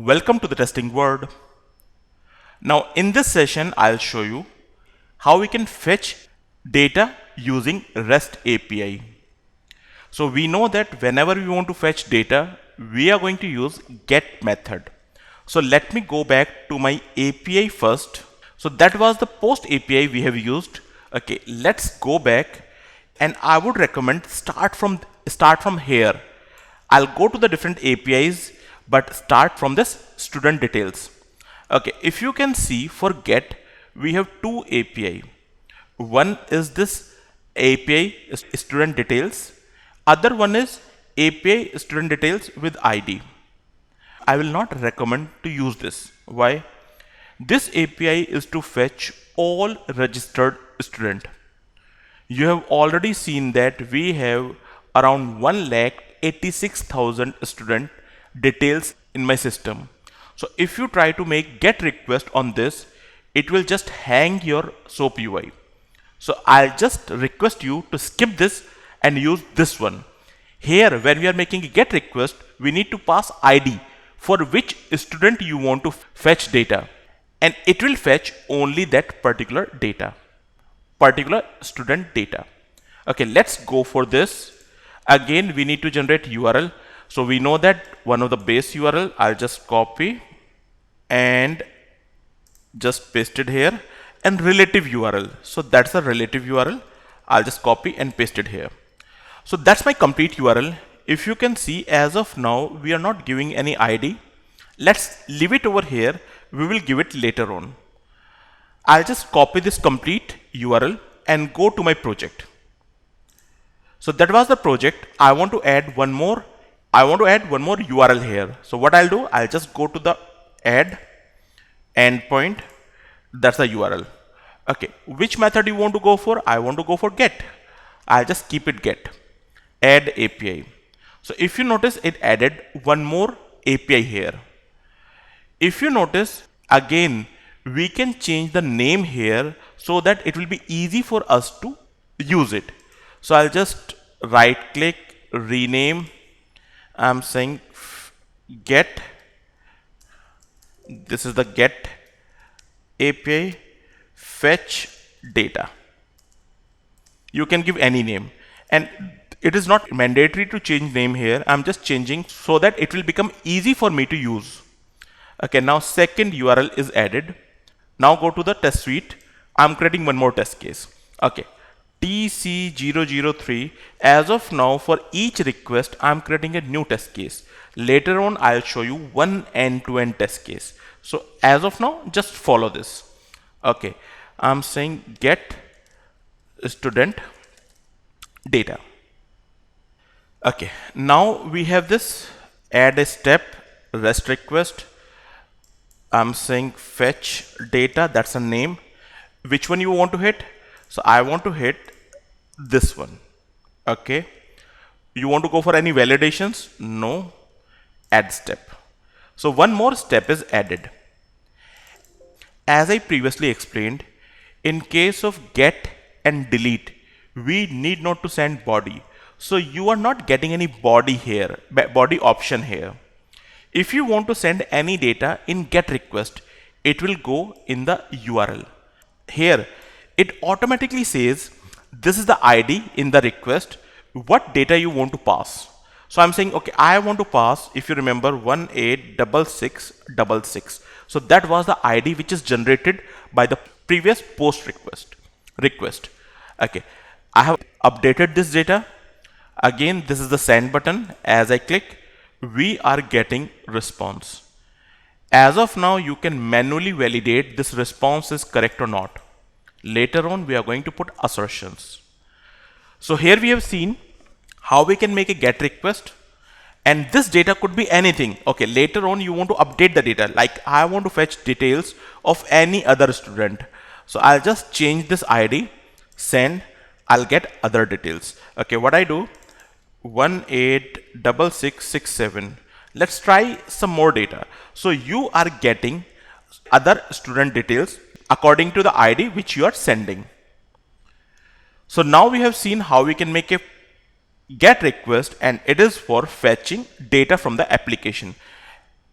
Welcome to the testing world. Now in this session I'll show you how we can fetch data using REST API. So we know that whenever we want to fetch data, we are going to use get method. So let me go back to my API first. So that was the post API we have used. Okay, let's go back, and I would recommend start from here. I'll go to the different APIs, but start from this student details. Okay, if you can see, for get we have two API. One is this API student details. Other one is API student details with ID. I will not recommend to use this. Why? This API is to fetch all registered student. You have already seen that we have around 1,86,000 student details in my system. So if you try to make get request on this, it will just hang your SOAP UI. So I'll just request you to skip this and use this one. Here, when we are making a get request, we need to pass ID for which student you want to fetch data, and it will fetch only that particular student data. Okay, let's go for this. Again, we need to generate URL. So we know that one of the base URL, I'll just copy and just paste it here, and relative URL. So that's a relative URL. I'll just copy and paste it here. So that's my complete URL. If you can see, as of now, we are not giving any ID. Let's leave it over here. We will give it later on. I'll just copy this complete URL and go to my project. So that was the project. I want to add one more URL here. So what I'll do, I'll just go to the add endpoint. That's the URL. Okay, which method you want to go for? I want to go for get. I'll just keep it get. Add API. So if you notice, it added one more API here. If you notice, again, we can change the name here so that it will be easy for us to use it. So I'll just right click, rename. I'm saying get. This is the get API fetch data. You can give any name, and it is not mandatory to change name here. I'm just changing so that it will become easy for me to use. Okay, now second URL is added. Now go to the test suite. I'm creating one more test case. Okay, TC003. As of now, for each request, I'm creating a new test case. Later on, I'll show you one end-to-end test case. So as of now, just follow this. Okay, I'm saying get student data. Okay, now we have this add a step REST request. I'm saying fetch data, that's a name. Which one you want to hit? So I want to hit this one. Okay, you want to go for any validations? No. Add step. So one more step is added. As I previously explained, in case of get and delete, we need not to send body. So you are not getting any body here, body option here. If you want to send any data in get request, it will go in the URL. Here, it automatically says this is the ID in the request, what data you want to pass. So I'm saying, okay, I want to pass, if you remember, 186666. So that was the ID which is generated by the previous post request. Okay, I have updated this data. Again, this is the send button. As I click, we are getting response. As of now, you can manually validate this response is correct or not. Later on, we are going to put assertions. So here we have seen how we can make a get request, and this data could be anything. Okay, later on you want to update the data, like I want to fetch details of any other student. So I'll just change this ID, send, I'll get other details. Okay, what I do, 186667. Let's try some more data. So you are getting other student details according to the ID which you are sending. So now we have seen how we can make a get request, and it is for fetching data from the application.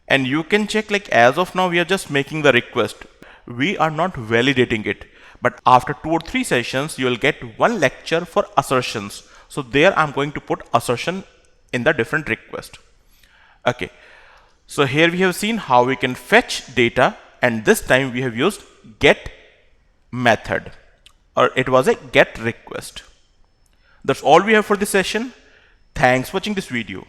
And you can check, like, as of now we are just making the request, we are not validating it, but after 2 or 3 sessions you will get one lecture for assertions. So there I'm going to put assertion in the different request. Okay, so here we have seen how we can fetch data, and this time we have used get method, or it was a get request. That's all we have for this session. Thanks for watching this video.